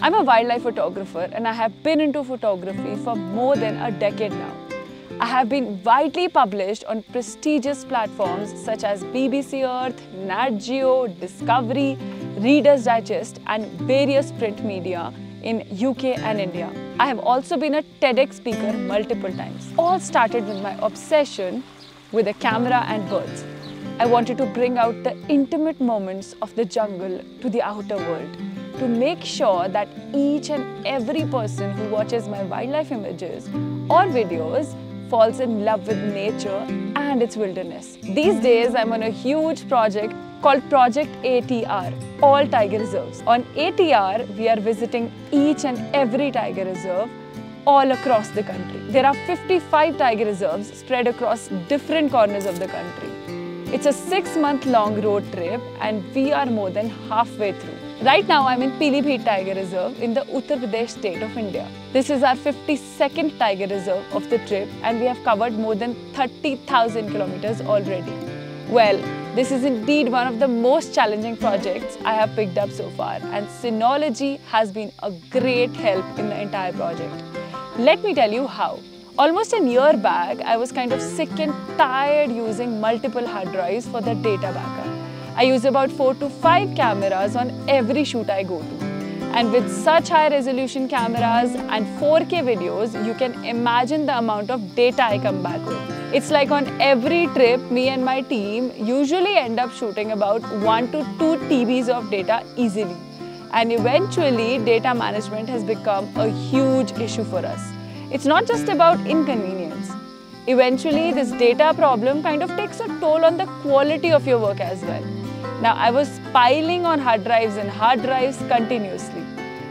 I'm a wildlife photographer and I have been into photography for more than a decade now. I have been widely published on prestigious platforms such as BBC Earth, Nat Geo, Discovery, Reader's Digest and various print media in UK and India. I have also been a TEDx speaker multiple times. All started with my obsession with a camera and birds. I wanted to bring out the intimate moments of the jungle to the outer world, to make sure that each and every person who watches my wildlife images or videos falls in love with nature and its wilderness. These days, I'm on a huge project called Project ATR, All Tiger Reserves. On ATR, we are visiting each and every tiger reserve all across the country. There are 55 tiger reserves spread across different corners of the country. It's a 6-month-long road trip and we are more than halfway through. Right now, I'm in Pilibhit Tiger Reserve in the Uttar Pradesh state of India. This is our 52nd Tiger Reserve of the trip and we have covered more than 30,000 kilometers already. Well, this is indeed one of the most challenging projects I have picked up so far, and Synology has been a great help in the entire project. Let me tell you how. Almost a year back, I was kind of sick and tired using multiple hard drives for the data backup. I use about 4 to 5 cameras on every shoot I go to. And with such high resolution cameras and 4K videos, you can imagine the amount of data I come back with. It's like on every trip, me and my team usually end up shooting about 1 to 2 TBs of data easily. And eventually, data management has become a huge issue for us. It's not just about inconvenience. Eventually, this data problem kind of takes a toll on the quality of your work as well. Now, I was piling on hard drives continuously.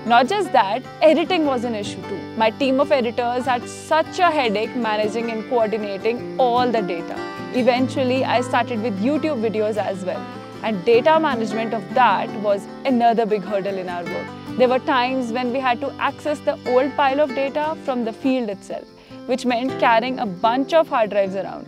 Not just that, editing was an issue too. My team of editors had such a headache managing and coordinating all the data. Eventually, I started with YouTube videos as well. And data management of that was another big hurdle in our work. There were times when we had to access the old pile of data from the field itself, which meant carrying a bunch of hard drives around.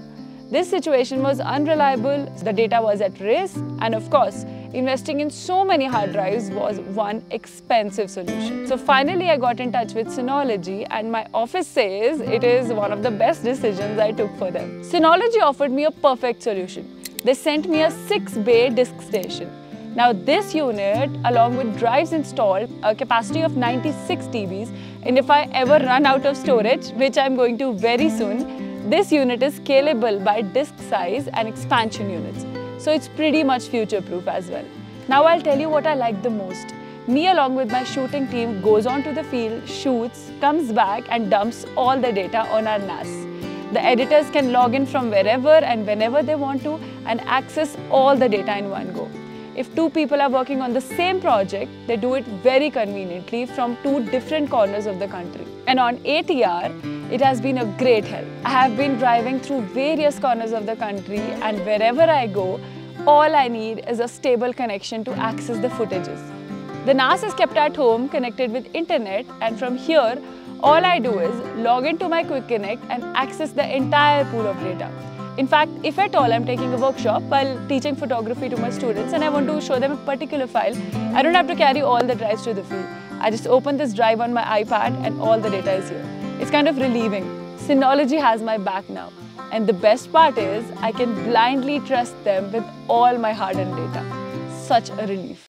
This situation was unreliable, the data was at risk, and of course, investing in so many hard drives was one expensive solution. So finally, I got in touch with Synology, and my office says it is one of the best decisions I took for them. Synology offered me a perfect solution. They sent me a 6-bay disk station. Now this unit, along with drives installed, a capacity of 96 TBs, and if I ever run out of storage, which I'm going to very soon, this unit is scalable by disk size and expansion units. So it's pretty much future-proof as well. Now I'll tell you what I like the most. Me along with my shooting team goes on to the field, shoots, comes back and dumps all the data on our NAS. The editors can log in from wherever and whenever they want to and access all the data in one go. If 2 people are working on the same project, they do it very conveniently from 2 different corners of the country. And on ATR, it has been a great help. I have been driving through various corners of the country, and wherever I go, all I need is a stable connection to access the footages. The NAS is kept at home, connected with internet, and from here, all I do is log into my Quick Connect and access the entire pool of data. In fact, if at all I'm taking a workshop while teaching photography to my students and I want to show them a particular file, I don't have to carry all the drives to the field. I just open this drive on my iPad and all the data is here. It's kind of relieving. Synology has my back now. And the best part is I can blindly trust them with all my hard-earned data. Such a relief.